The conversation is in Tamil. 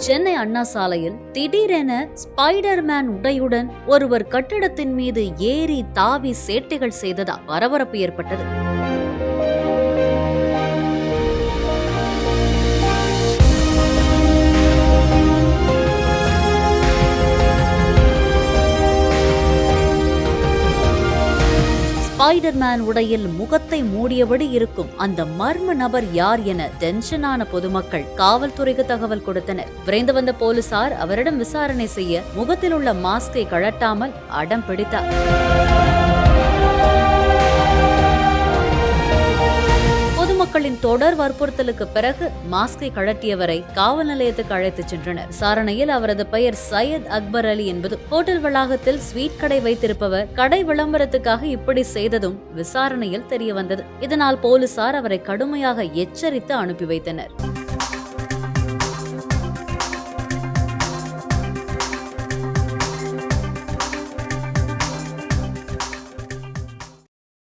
சென்னை அண்ணா சாலையில் திடீரென ஸ்பைடர்மேன் உடையுடன் ஒருவர் கட்டிடத்தின் மீது ஏறி தாவி சேட்டைகள் செய்ததால் பரபரப்பு ஏற்பட்டது. ஸ்பைடர்மேன் உடையில் முகத்தை மூடியபடி இருக்கும் அந்த மர்ம நபர் யார் என டென்ஷனான பொதுமக்கள் காவல்துறைக்கு தகவல் கொடுத்தனர். விரைந்து வந்த போலீசார் அவரிடம் விசாரணை செய்ய முகத்தில் உள்ள மாஸ்கை கழட்டாமல் அடம் பிடித்தார். பொதுமக்களின் தொடர் வற்புறுத்தலுக்கு பிறகு மாஸ்கை கழட்டியவரை காவல் நிலையத்துக்கு அழைத்துச் சென்றனர். விசாரணையில் அவரது பெயர் சையத் அக்பர் அலி என்பதும் ஹோட்டல் வளாகத்தில் ஸ்வீட் கடை வைத்திருப்பவர் கடை விளம்பரத்துக்காக இப்படி செய்ததும் விசாரணையில் தெரியவந்தது. இதனால் போலீசார் அவரை கடுமையாக எச்சரித்து அனுப்பி வைத்தனர்.